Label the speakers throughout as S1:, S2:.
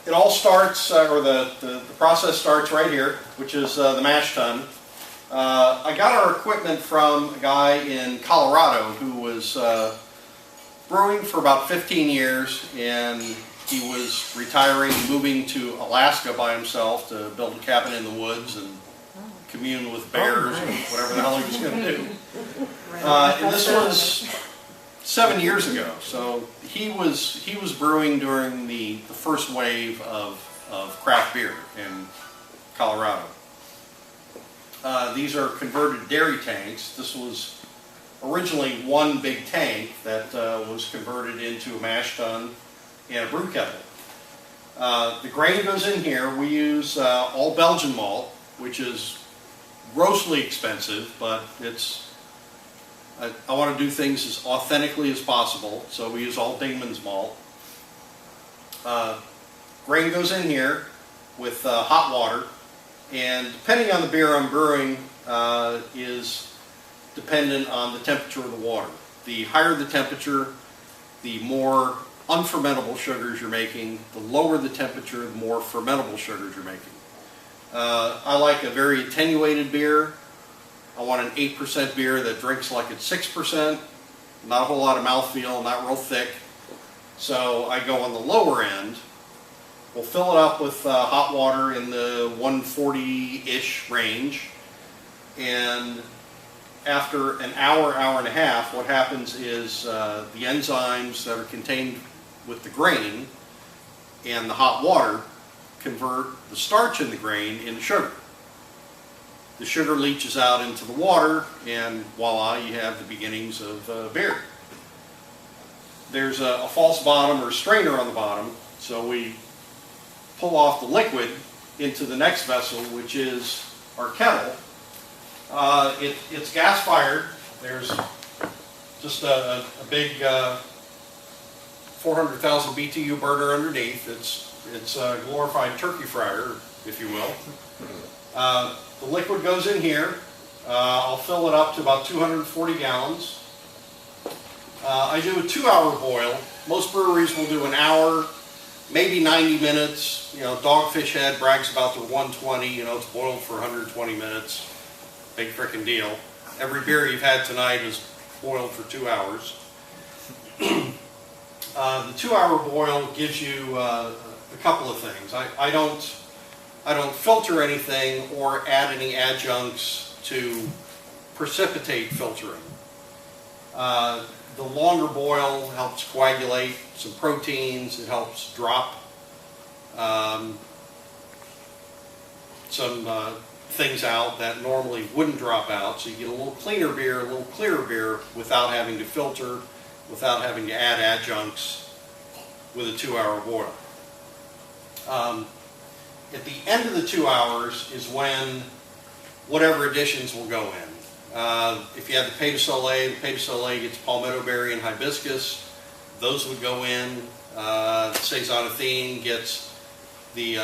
S1: it all starts, or the process starts right here, which is the mash tun. I got our equipment from a guy in Colorado who was brewing for about 15 years, and he was retiring, moving to Alaska by himself to build a cabin in the woods and commune with bears and whatever the hell he was going to do. And this was 7 years ago, so he was brewing during the first wave of craft beer in Colorado. These are converted dairy tanks. This was originally one big tank that was converted into a mash tun and a brew kettle. The grain goes in here. We use all Belgian malt, which is grossly expensive, but I want to do things as authentically as possible, so we use all Dingman's malt. Grain goes in here with hot water, and depending on the beer I'm brewing is dependent on the temperature of the water. The higher the temperature, the more unfermentable sugars you're making. The lower the temperature, the more fermentable sugars you're making. I like a very attenuated beer. I want an 8% beer that drinks like it's 6%. Not a whole lot of mouthfeel, not real thick. So I go on the lower end. We'll fill it up with hot water in the 140-ish range. And after an hour, hour and a half, what happens is the enzymes that are contained with the grain and the hot water convert the starch in the grain into sugar. The sugar leaches out into the water, and voila, you have the beginnings of beer. There's a false bottom or strainer on the bottom, so we pull off the liquid into the next vessel, which is our kettle. It's gas fired. There's just a big 400,000 BTU burner underneath. It's a glorified turkey fryer, if you will. The liquid goes in here. I'll fill it up to about 240 gallons. I do a 2-hour boil. Most breweries will do an hour, maybe 90 minutes. You know, Dogfish Head brags about their 120. You know, it's boiled for 120 minutes. Big frickin' deal. Every beer you've had tonight is boiled for 2 hours. The 2-hour boil gives you a couple of things. I don't filter anything or add any adjuncts to precipitate filtering. The longer boil helps coagulate some proteins. It helps drop some things out that normally wouldn't drop out. So you get a little cleaner beer, a little clearer beer without having to filter, without having to add adjuncts with a 2-hour boil. At the end of the 2 hours is when whatever additions will go in. If you have the Pays de Soleil gets palmetto berry and hibiscus. Those would go in. Saison Athene gets the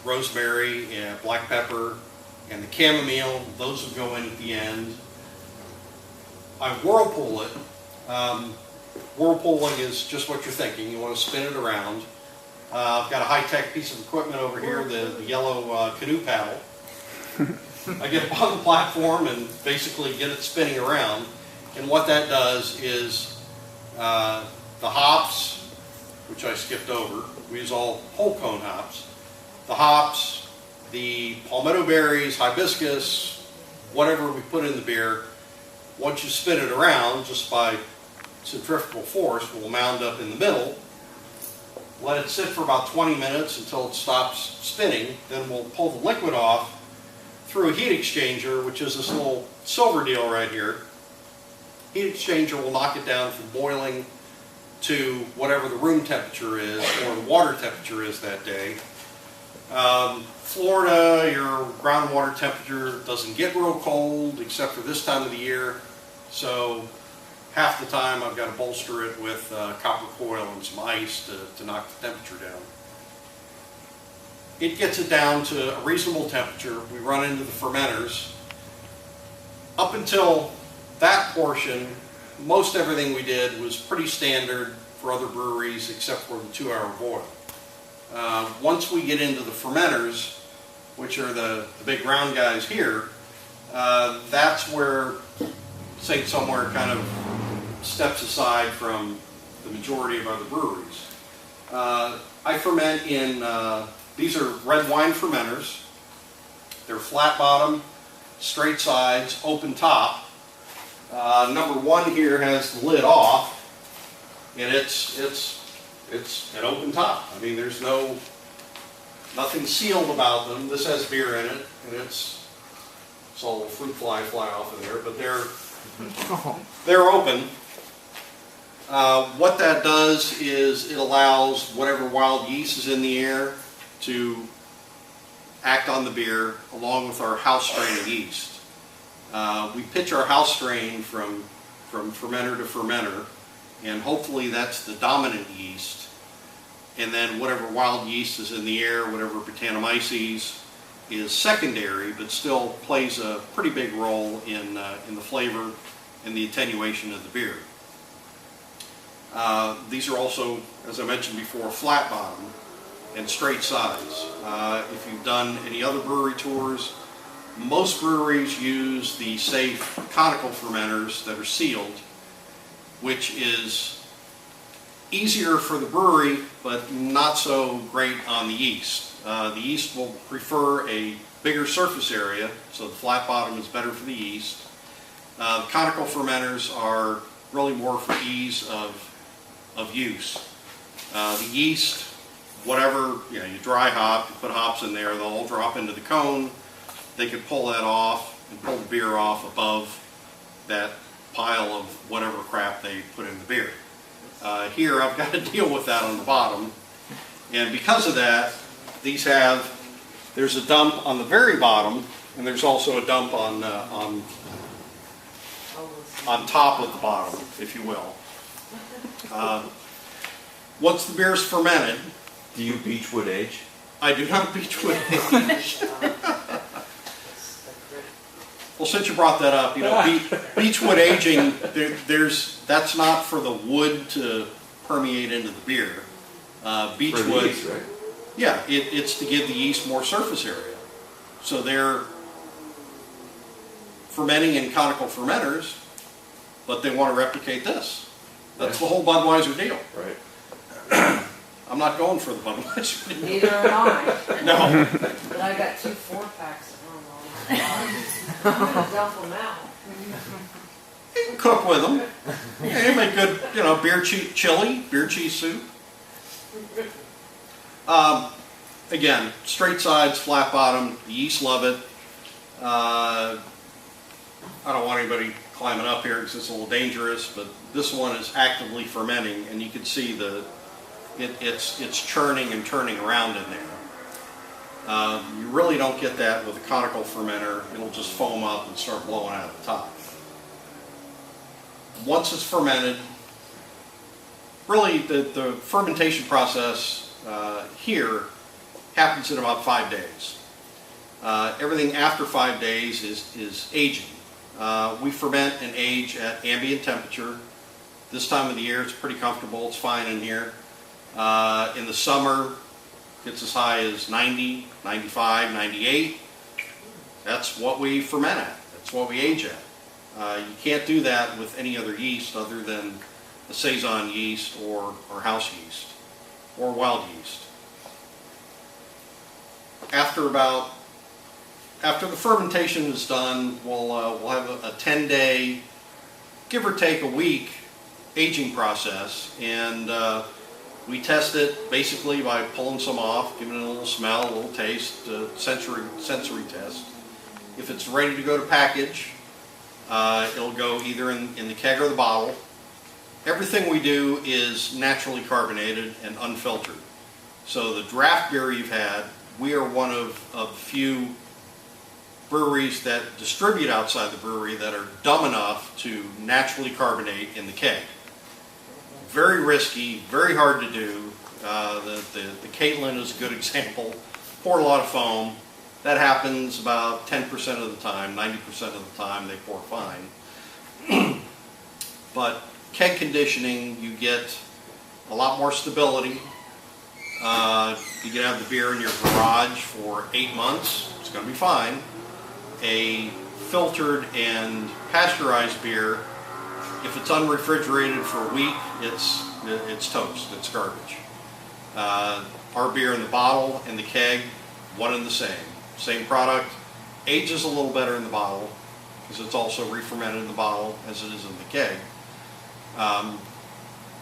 S1: rosemary and black pepper and the chamomile. Those would go in at the end. I whirlpool it. Whirlpooling is just what you're thinking. You want to spin it around. I've got a high-tech piece of equipment over here, the yellow canoe paddle. I get up on the platform and basically get it spinning around. And what that does is the hops, which I skipped over, we use all whole cone hops. The hops, the palmetto berries, hibiscus, whatever we put in the beer, once you spin it around, just by centrifugal force, will mound up in the middle. Let it sit for about 20 minutes until it stops spinning. Then we'll pull the liquid off through a heat exchanger, which is this little silver deal right here. Heat exchanger will knock it down from boiling to whatever the room temperature is or the water temperature is that day. Florida, your groundwater temperature doesn't get real cold except for this time of the year. So half the time I've got to bolster it with copper coil and some ice to knock the temperature down. It gets it down to a reasonable temperature. We run into the fermenters. Up until that portion, most everything we did was pretty standard for other breweries except for the 2-hour boil. Once we get into the fermenters, which are the big round guys here, that's where St. Somewhere kind of steps aside from the majority of other breweries. I ferment in, these are red wine fermenters. They're flat bottom, straight sides, open top. Number one here has the lid off, and it's an open top. I mean, there's nothing sealed about them. This has beer in it, and it's all the fruit fly off of there, but they're open. What that does is it allows whatever wild yeast is in the air to act on the beer along with our house strain of yeast. We pitch our house strain from fermenter to fermenter, and hopefully that's the dominant yeast. And then whatever wild yeast is in the air, whatever Brettanomyces, is secondary, but still plays a pretty big role in the flavor and the attenuation of the beer. These are also, as I mentioned before, flat bottom and straight sides. If you've done any other brewery tours, most breweries use the safe conical fermenters that are sealed, which is easier for the brewery, but not so great on the yeast. The yeast will prefer a bigger surface area, so the flat bottom is better for the yeast. The conical fermenters are really more for ease of use. The yeast, whatever, you dry hop, you put hops in there, they'll all drop into the cone. They can pull that off and pull the beer off above that pile of whatever crap they put in the beer. Here I've got to deal with that on the bottom, and because of that, there's a dump on the very bottom, and there's also a dump on top of the bottom, if you will. Once the beer is fermented,
S2: do you beechwood age?
S1: I do not beechwood age. Well, since you brought that up, beechwood aging, that's not for the wood to permeate into the beer. Beechwood,
S2: for the yeast, right?
S1: Yeah, it's to give the yeast more surface area. So they're fermenting in conical fermenters, but they want to replicate this. That's the whole Budweiser deal.
S2: Right.
S1: I'm not going for the Budweiser deal.
S3: Neither am I.
S1: No.
S3: But I got 2 4-packs at home. I'm gonna dump them out.
S1: You can cook with them. Yeah, you make good, beer chili, beer cheese soup. Again, straight sides, flat bottom. The yeast love it. I don't want anybody climbing up here because it's a little dangerous, but this one is actively fermenting, and you can see it's churning and turning around in there. You really don't get that with a conical fermenter. It'll just foam up and start blowing out the top. Once it's fermented, really the fermentation process here happens in about 5 days. Everything after 5 days is aging. We ferment and age at ambient temperature. This time of the year it's pretty comfortable, it's fine in here. In the summer, gets as high as 90, 95, 98. That's what we ferment at. That's what we age at. You can't do that with any other yeast other than a Saison yeast or house yeast or wild yeast. After the fermentation is done, we'll have a 10-day, give or take a week, aging process, and we test it basically by pulling some off, giving it a little smell, a little taste, sensory test. If it's ready to go to package, it'll go either in the keg or the bottle. Everything we do is naturally carbonated and unfiltered. So the draft beer you've had, we are one of few breweries that distribute outside the brewery that are dumb enough to naturally carbonate in the keg. Very risky, very hard to do. The Caitlin is a good example. Pour a lot of foam. That happens about 10% of the time, 90% of the time they pour fine. But keg conditioning, you get a lot more stability. You can have the beer in your garage for 8 months. It's going to be fine. A filtered and pasteurized beer, if it's unrefrigerated for a week, it's toast. It's garbage. Our beer in the bottle and the keg, one and the same. Same product. Ages a little better in the bottle because it's also re-fermented in the bottle as it is in the keg.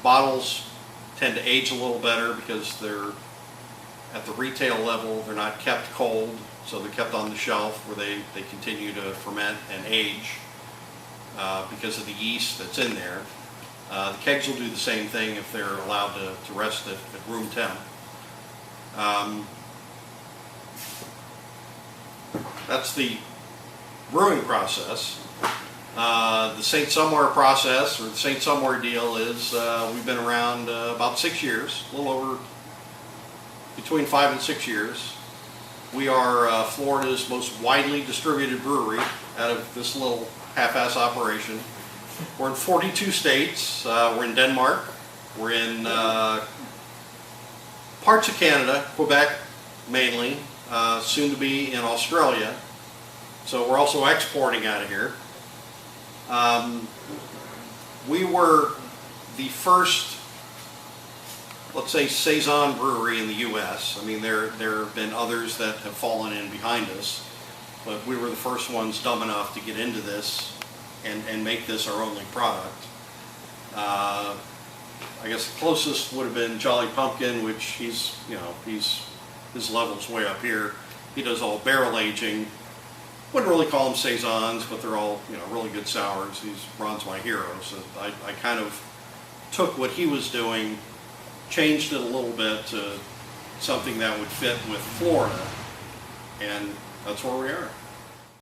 S1: Bottles tend to age a little better because they're at the retail level, they're not kept cold, so they're kept on the shelf where they continue to ferment and age because of the yeast that's in there. The kegs will do the same thing if they're allowed to rest at room temp. That's the brewing process. The St. Somewhere process, or the St. Somewhere deal, is we've been around about 6 years, a little over, between 5 and 6 years. We are Florida's most widely distributed brewery out of this little half-ass operation. We're in 42 states. We're in Denmark. We're in parts of Canada, Quebec mainly, soon to be in Australia. So we're also exporting out of here. We were the first, let's say, Saison brewery in the U.S. I mean, there have been others that have fallen in behind us, but we were the first ones dumb enough to get into this and make this our only product. I guess the closest would have been Jolly Pumpkin, which his level's way up here. He does all barrel aging. Wouldn't really call them Saisons, but they're all, really good sours. Ron's my hero, so I kind of took what he was doing, changed it a little bit to something that would fit with Florida, and that's where we are.